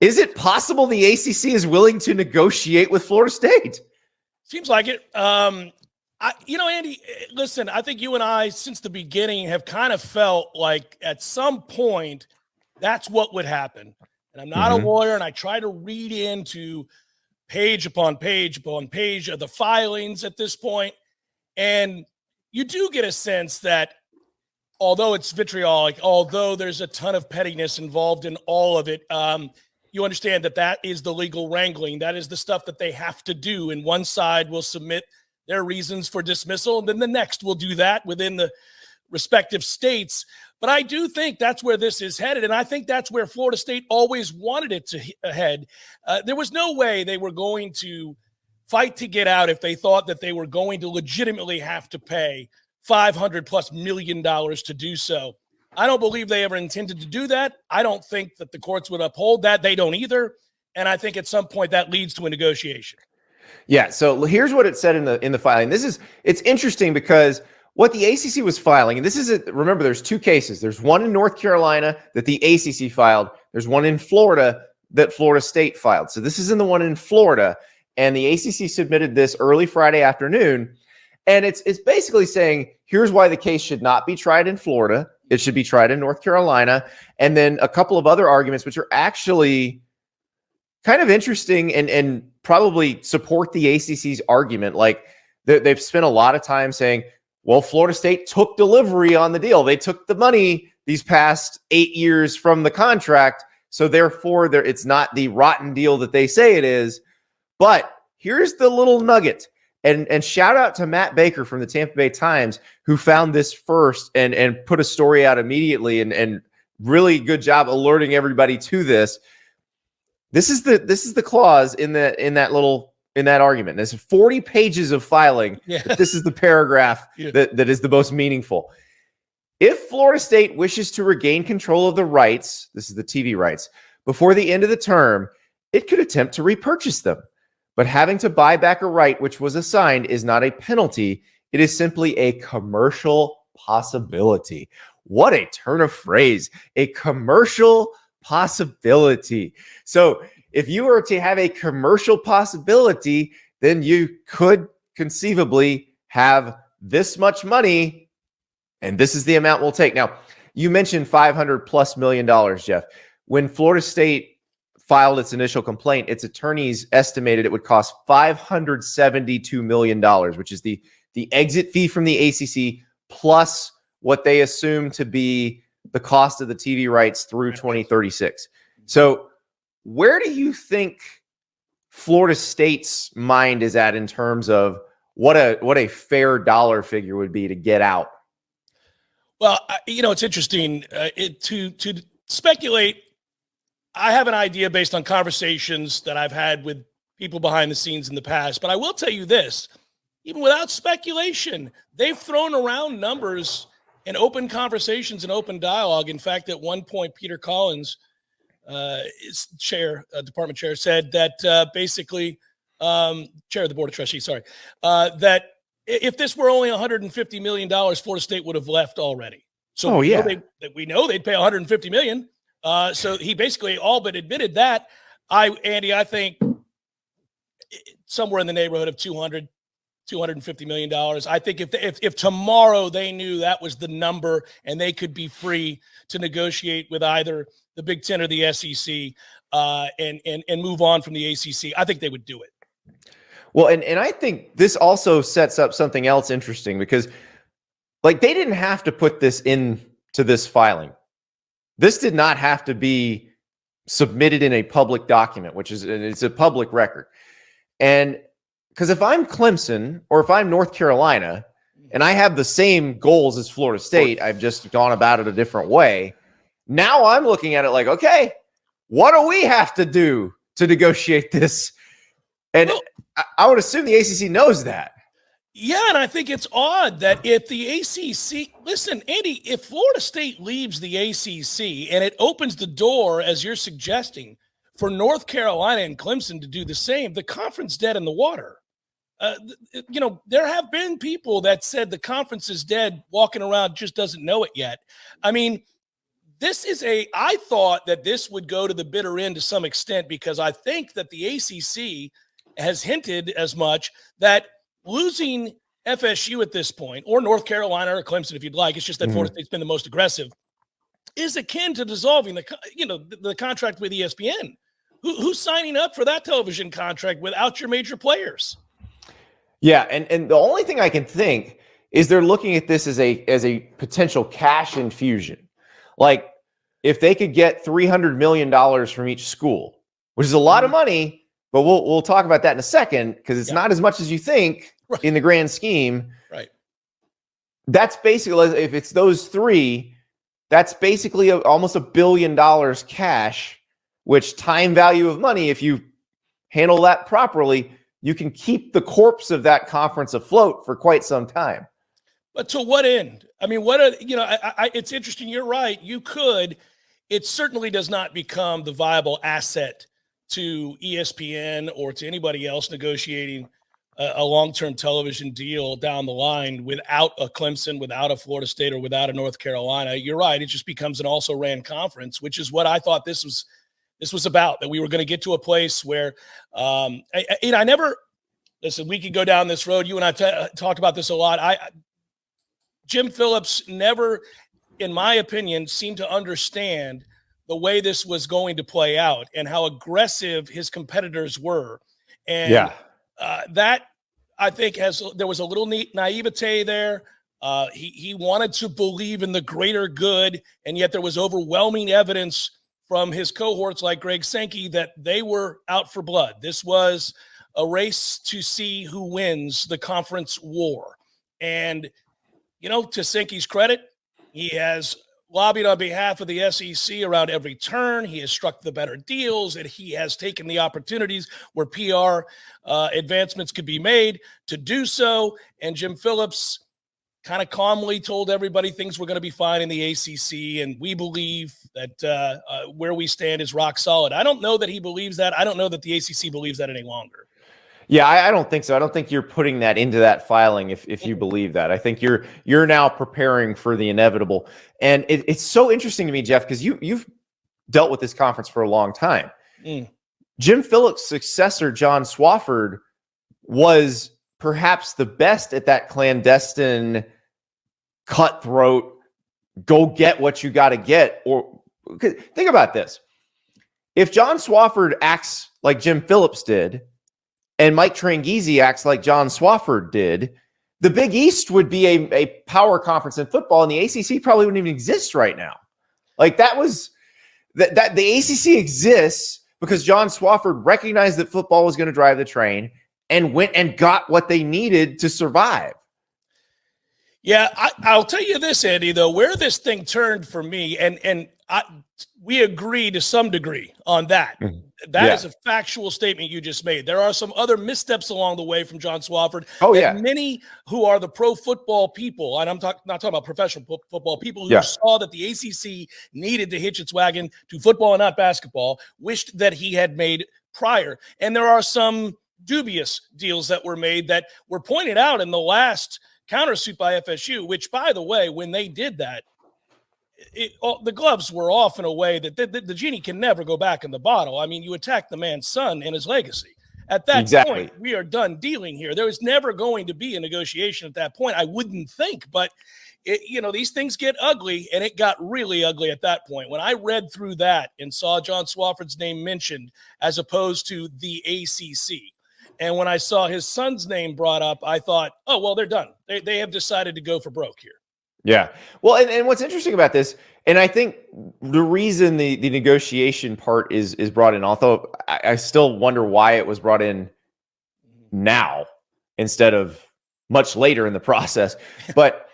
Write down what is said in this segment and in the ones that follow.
Is it possible the ACC is willing to negotiate with Florida State? Seems like it. Andy, listen, I think you and I, since the beginning, have kind of felt like at some point that's what would happen. And I'm not a lawyer, and I try to read into page upon page upon page of the filings at this point. And you do get a sense that although it's vitriolic, although there's a ton of pettiness involved in all of it, you understand that that is the legal wrangling. That is the stuff that they have to do. And one side will submit their reasons for dismissal, and then the next will do that within the respective states. But I do think that's where this is headed, and I think that's where Florida State always wanted it to head. There was no way they were going to fight to get out if they thought that they were going to legitimately have to pay $500+ million to do so. I don't believe they ever intended to do that. I don't think that the courts would uphold that. They don't either. And I think at some point that leads to a negotiation. Yeah. So here's what it said in the filing. It's interesting because what the ACC was filing, and remember, there's two cases. There's one in North Carolina that the ACC filed. There's one in Florida that Florida State filed. So this is in the one in Florida, and the ACC submitted this early Friday afternoon. And it's basically saying, here's why the case should not be tried in Florida. It should be tried in North Carolina. And then a couple of other arguments, which are actually kind of interesting and probably support the ACC's argument. Like they've spent a lot of time saying, well, Florida State took delivery on the deal. They took the money these past 8 years from the contract. So therefore, it's not the rotten deal that they say it is. But here's the little nugget. And shout out to Matt Baker from the Tampa Bay Times, who found this first and put a story out immediately and really good job alerting everybody to this. This is the clause in that argument. There's 40 pages of filing. Yeah. This is the paragraph that is the most meaningful. If Florida State wishes to regain control of the rights, this is the TV rights, before the end of the term, it could attempt to repurchase them. But having to buy back a right which was assigned is not a penalty. It is simply a commercial possibility. What a turn of phrase. A commercial possibility. So if you were to have a commercial possibility, then you could conceivably have this much money, and this is the amount we'll take. Now, you mentioned $500+ million, Jeff. When Florida State filed its initial complaint, its attorneys estimated it would cost $572 million, which is the exit fee from the ACC plus what they assume to be the cost of the TV rights through 2036. So where do you think Florida State's mind is at in terms of what a fair dollar figure would be to get out? Well, it's interesting to speculate. I have an idea based on conversations that I've had with people behind the scenes in the past, but I will tell you this, even without speculation, they've thrown around numbers in open conversations and open dialogue. In fact, at one point, Peter Collins, department chair, said that basically, chair of the board of trustees, that if this were only $150 million, Florida State would have left already. So we know they'd pay $150 million. So he basically all but admitted that. Andy, I think somewhere in the neighborhood of $250 million. I think if tomorrow they knew that was the number and they could be free to negotiate with either the Big Ten or the SEC and move on from the ACC, I think they would do it. Well, and I think this also sets up something else interesting because, like, they didn't have to put this into this filing. This did not have to be submitted in a public document, it's a public record. And because if I'm Clemson or if I'm North Carolina and I have the same goals as Florida State, I've just gone about it a different way. Now I'm looking at it like, okay, what do we have to do to negotiate this? And I would assume the ACC knows that. Yeah, and I think it's odd that if the ACC, listen, Andy, if Florida State leaves the ACC and it opens the door, as you're suggesting, for North Carolina and Clemson to do the same, the conference dead in the water. There have been people that said the conference is dead, walking around just doesn't know it yet. I mean, I thought that this would go to the bitter end to some extent, because I think that the ACC has hinted as much that losing FSU at this point, or North Carolina or Clemson, if you'd like, it's just that Florida State's been the most aggressive, is akin to dissolving the contract with ESPN. Who's signing up for that television contract without your major players? Yeah, and the only thing I can think is they're looking at this as a potential cash infusion. Like, if they could get $300 million from each school, which is a lot of money, but we'll talk about that in a second, because it's not as much as you think in the grand scheme. Right. That's basically, if it's those three, that's basically almost $1 billion cash, which time value of money, if you handle that properly, you can keep the corpse of that conference afloat for quite some time. But to what end? I mean, it's interesting. You're right. You could. It certainly does not become the viable asset to ESPN or to anybody else negotiating a long-term television deal down the line without a Clemson, without a Florida State, or without a North Carolina. You're right. It just becomes an also-ran conference, which is what I thought this was about, that we were going to get to a place where I never – listen, we could go down this road. You and I talked about this a lot. Jim Phillips never, in my opinion, seemed to understand the way this was going to play out and how aggressive his competitors were. And that, I think, there was a little naivete there. He wanted to believe in the greater good, and yet there was overwhelming evidence from his cohorts like Greg Sankey that they were out for blood. This was a race to see who wins the conference war. And to Sankey's credit, he has lobbied on behalf of the SEC around every turn. He has struck the better deals, and he has taken the opportunities where PR advancements could be made to do so. And Jim Phillips kind of calmly told everybody things were going to be fine in the ACC, and we believe that where we stand is rock solid. I don't know that he believes that. I don't know that the ACC believes that any longer. Yeah, I don't think so. I don't think you're putting that into that filing if you believe that. I think you're now preparing for the inevitable. And it's so interesting to me, Jeff, because you've dealt with this conference for a long time. Jim Phillips' successor, John Swofford, was perhaps the best at that clandestine, cutthroat, go get what you got to get. Or think about this. If John Swofford acts like Jim Phillips did, and Mike Tranghese acts like John Swofford did, the Big East would be a power conference in football, and the ACC probably wouldn't even exist right now. Like, that the ACC exists because John Swofford recognized that football was going to drive the train and went and got what they needed to survive. Yeah, I'll tell you this, Andy, though, where this thing turned for me, and we agree to some degree on that. That is a factual statement you just made. There are some other missteps along the way from John Swofford. Many who are the pro football people, and I'm not talking about professional football people who saw that the ACC needed to hitch its wagon to football and not basketball, wished that he had made prior. And there are some dubious deals that were made that were pointed out in the last countersuit by FSU, which, by the way, when they did that, the gloves were off in a way that the genie can never go back in the bottle. I mean, you attack the man's son and his legacy. At that point, we are done dealing here. There was never going to be a negotiation at that point, I wouldn't think. But, these things get ugly, and it got really ugly at that point. When I read through that and saw John Swofford's name mentioned as opposed to the ACC, and when I saw his son's name brought up, I thought, oh, well, they're done. They have decided to go for broke here. Yeah. Well, and what's interesting about this, and I think the reason the negotiation part is brought in, although I still wonder why it was brought in now instead of much later in the process. But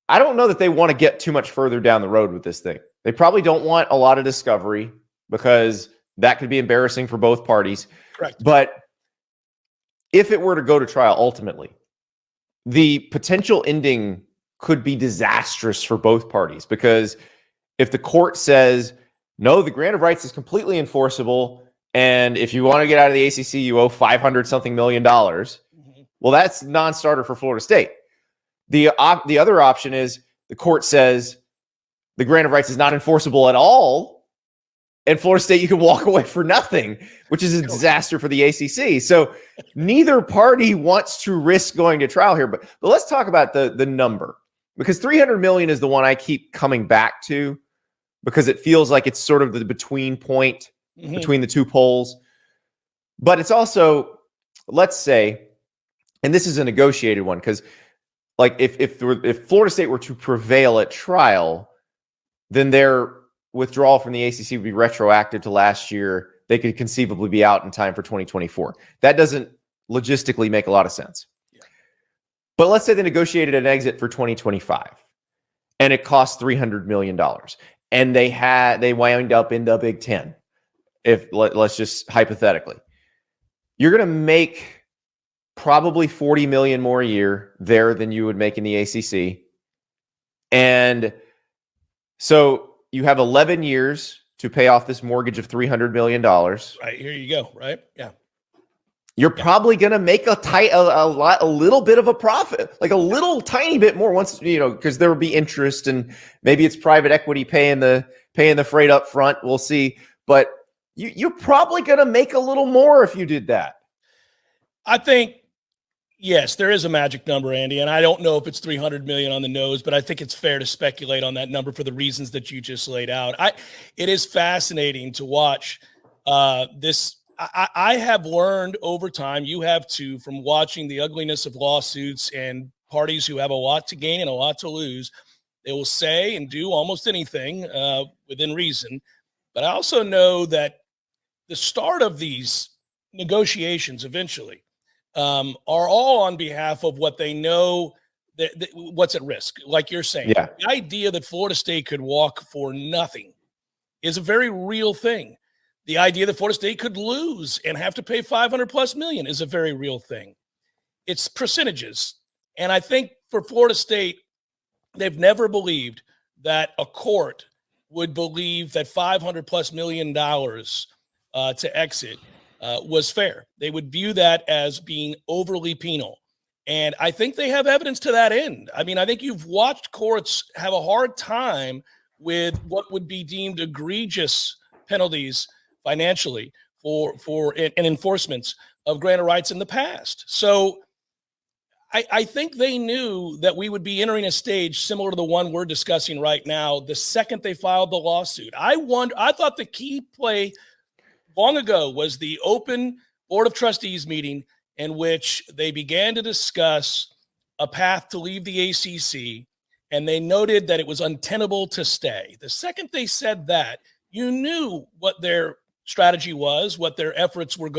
I don't know that they want to get too much further down the road with this thing. They probably don't want a lot of discovery because that could be embarrassing for both parties. Correct. But if it were to go to trial, ultimately, the potential ending could be disastrous for both parties, because if the court says, no, the grant of rights is completely enforceable, and if you want to get out of the ACC, you owe $500-something million, well, that's non-starter for Florida State. The other option is the court says, the grant of rights is not enforceable at all. And Florida State, you can walk away for nothing, which is a disaster for the ACC. So neither party wants to risk going to trial here. But let's talk about the number, because $300 million is the one I keep coming back to, because it feels like it's sort of the between point between the two poles. But it's also, let's say, and this is a negotiated one, because like if Florida State were to prevail at trial, then their withdrawal from the ACC would be retroactive to last year. They could conceivably be out in time for 2024. That doesn't logistically make a lot of sense. Yeah. But let's say they negotiated an exit for 2025 and it cost $300 million and they wound up in the Big Ten. Let's just hypothetically, you're going to make probably $40 million more a year there than you would make in the ACC. And so you have 11 years to pay off this mortgage of $300 million. Right, here you go, right? Yeah. You're probably going to make a little bit of a profit, like a little tiny bit more once, because there will be interest and maybe it's private equity paying the freight up front. We'll see. But you're probably going to make a little more if you did that. I think, yes, there is a magic number, Andy, and I don't know if it's 300 million on the nose, but I think it's fair to speculate on that number for the reasons that you just laid out. It is fascinating to watch this. I have learned over time, you have too, from watching the ugliness of lawsuits and parties who have a lot to gain and a lot to lose. They will say and do almost anything within reason. But I also know that the start of these negotiations eventually are all on behalf of what they know that what's at risk. Like you're saying, yeah. The idea that Florida State could walk for nothing is a very real thing. The idea that Florida State could lose and have to pay $500+ million is a very real thing. It's percentages. And I think for Florida State, they've never believed that a court would believe that $500+ million to exit was fair. They would view that as being overly penal. And I think they have evidence to that end. I mean, I think you've watched courts have a hard time with what would be deemed egregious penalties financially for enforcements of granted rights in the past. So I think they knew that we would be entering a stage similar to the one we're discussing right now the second they filed the lawsuit. I thought the key play long ago was the open Board of Trustees meeting in which they began to discuss a path to leave the ACC, and they noted that it was untenable to stay. The second they said that, you knew what their strategy was, what their efforts were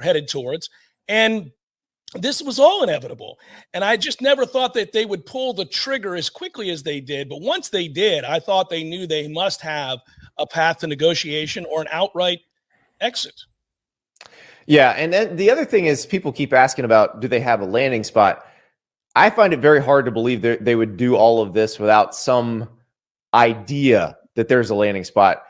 headed towards, and this was all inevitable. And I just never thought that they would pull the trigger as quickly as they did. But once they did, I thought they knew they must have a path to negotiation or an outright exit. Yeah. And then the other thing is people keep asking about, do they have a landing spot? I find it very hard to believe they would do all of this without some idea that there's a landing spot.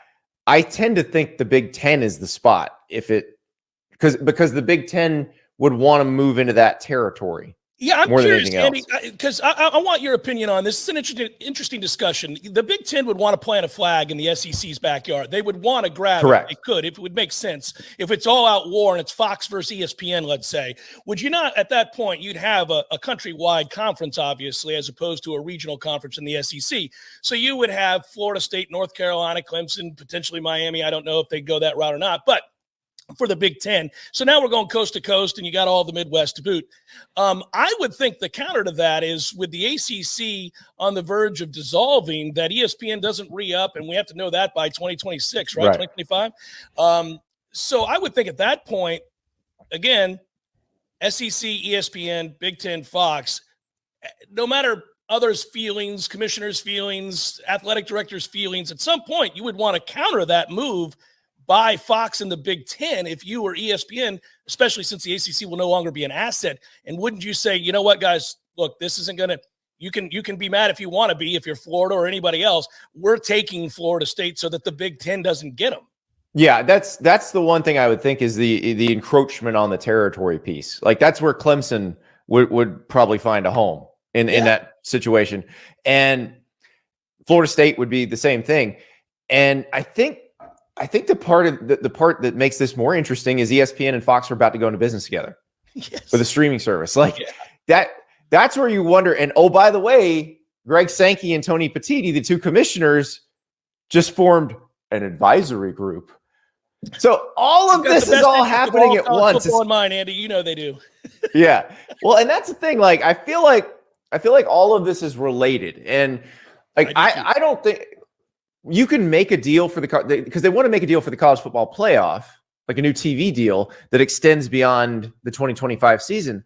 I tend to think the Big Ten is the spot because the Big Ten would want to move into that territory. Yeah, I'm curious, Andy, because I want your opinion on this. It's an interesting discussion. The Big Ten would want to plant a flag in the SEC's backyard. They would want to grab it if they could, if it would make sense. If it's all-out war and it's Fox versus ESPN, let's say, would you not, at that point, you'd have a countrywide conference, obviously, as opposed to a regional conference in the SEC. So you would have Florida State, North Carolina, Clemson, potentially Miami. I don't know if they go that route or not, but for the Big Ten. So now we're going coast to coast, and you got all the Midwest to boot. I would think the counter to that is with the ACC on the verge of dissolving, that ESPN doesn't re-up, and we have to know that by 2026, right? 2025. So I would think at that point, again, SEC, ESPN, Big Ten, Fox, no matter others' feelings, commissioners' feelings, athletic directors' feelings, at some point you would want to counter that move by Fox and the Big Ten if you were ESPN, especially since the ACC will no longer be an asset. And wouldn't you say, you know what, guys, look, this isn't going to – you can be mad if you want to be, if you're Florida or anybody else. We're taking Florida State so that the Big Ten doesn't get them. Yeah, that's the one thing I would think is the encroachment on the territory piece. Like that's where Clemson would probably find a home in that situation. And Florida State would be the same thing. And I think the part that makes this more interesting is ESPN and Fox are about to go into business together with a streaming service. Like that's where you wonder. And oh, by the way, Greg Sankey and Tony Petitti, the two commissioners, just formed an advisory group. So all of this is all happening at once. Football in mind, Andy, you know they do. Yeah. Well, and that's the thing. Like, I feel like all of this is related, and like I don't think you can make a deal for because they want to make a deal for the college football playoff, like a new TV deal that extends beyond the 2025 season.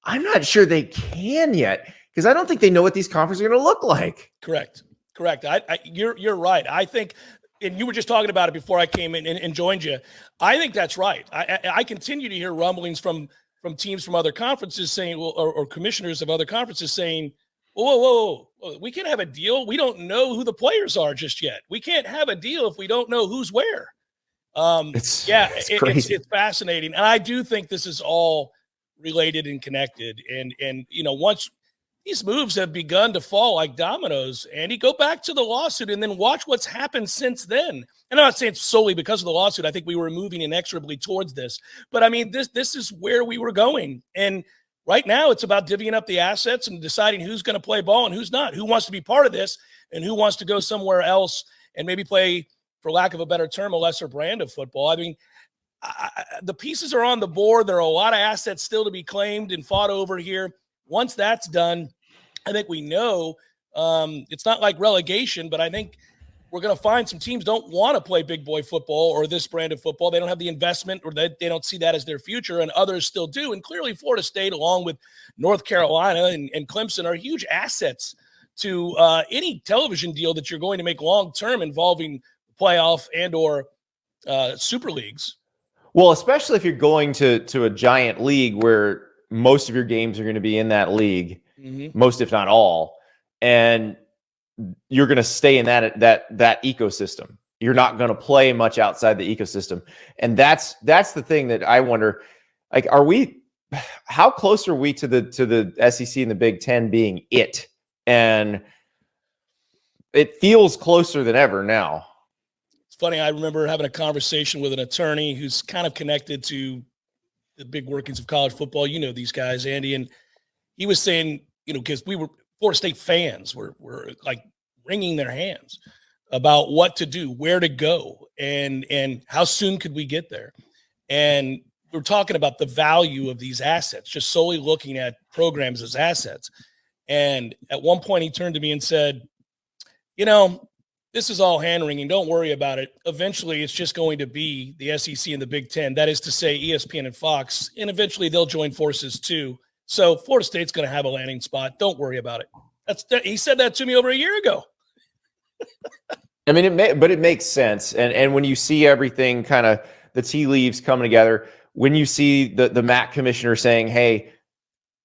I'm not sure they can yet because I don't think they know what these conferences are going to look like. Correct. You're right. I think. And you were just talking about it before I came in and joined you. I think that's right. I continue to hear rumblings from teams from other conferences saying, well, or commissioners of other conferences saying, whoa, we can't have a deal. We don't know who the players are just yet. We can't have a deal if we don't know who's where. It's crazy. It's fascinating. And I do think this is all related and connected. And once these moves have begun to fall like dominoes, Andy, go back to the lawsuit and then watch what's happened since then. And I'm not saying solely because of the lawsuit. I think we were moving inexorably towards this. But, I mean, this is where we were going. And right now it's about divvying up the assets and deciding who's going to play ball and who's not, who wants to be part of this and who wants to go somewhere else and maybe play, for lack of a better term, a lesser brand of football. I mean, the pieces are on the board. There are a lot of assets still to be claimed and fought over here. Once that's done, I think we know it's not like relegation, but I think we're going to find some teams don't want to play big boy football or this brand of football. They don't have the investment or they don't see that as their future, and others still do. And clearly Florida State, along with North Carolina and Clemson, are huge assets to any television deal that you're going to make long-term involving playoff and or super leagues. Well, especially if you're going to a giant league where most of your games are going to be in that league. Mm-hmm. Most, if not all, and you're going to stay in that ecosystem. You're not going to play much outside the ecosystem, and that's the thing that I wonder. Like, how close are we to the SEC and the Big Ten being it? And it feels closer than ever now. It's funny. I remember having a conversation with an attorney who's kind of connected to the big workings of college football. You know these guys, Andy, and he was saying, because we were Florida State fans were like wringing their hands about what to do, where to go, and how soon could we get there. And we're talking about the value of these assets, just solely looking at programs as assets. And at one point he turned to me and said, this is all hand-wringing. Don't worry about it. Eventually it's just going to be the SEC and the Big Ten. That is to say ESPN and Fox, and eventually they'll join forces too. So Florida State's going to have a landing spot. Don't worry about it. He said that to me over a year ago. I mean, it makes sense. And when you see everything, kind of the tea leaves coming together, when you see the MAC commissioner saying, "Hey,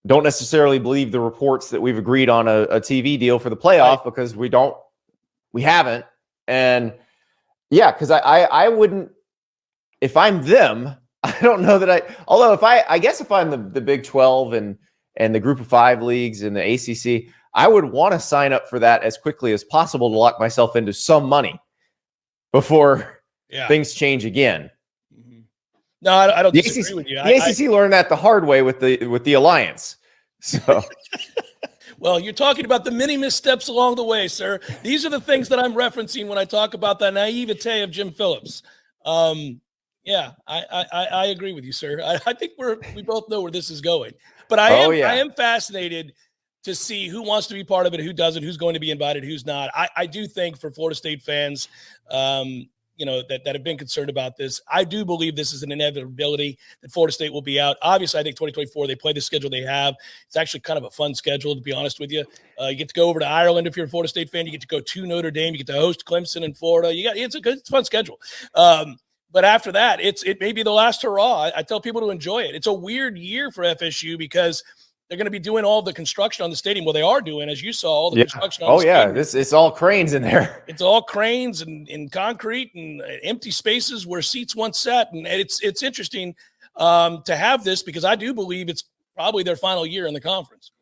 don't necessarily believe the reports that we've agreed on a TV deal for the playoff," right, because we haven't. And yeah, because I wouldn't, if I'm them. I don't know that although I guess if I'm the Big 12 and the Group of 5 leagues and the ACC, I would want to sign up for that as quickly as possible to lock myself into some money before things change again. Mm-hmm. No, I don't disagree with you. The ACC learned that the hard way with the alliance. So, well, you're talking about the many missteps along the way, sir. These are the things that I'm referencing when I talk about the naivete of Jim Phillips. Yeah, I agree with you, sir. I think we both know where this is going. But I am fascinated to see who wants to be part of it, who doesn't, who's going to be invited, who's not. I do think for Florida State fans, that have been concerned about this, I do believe this is an inevitability that Florida State will be out. Obviously, I think 2024, they play the schedule they have. It's actually kind of a fun schedule, to be honest with you. You get to go over to Ireland if you're a Florida State fan. You get to go to Notre Dame. You get to host Clemson in Florida. It's a fun schedule. But after that, it may be the last hurrah. I tell people to enjoy it. It's a weird year for FSU because they're going to be doing all the construction on the stadium. Well, they are doing, as you saw, all the construction on the stadium. It's all cranes in there. It's all cranes and concrete and empty spaces where seats once sat. And it's interesting to have this because I do believe it's probably their final year in the conference.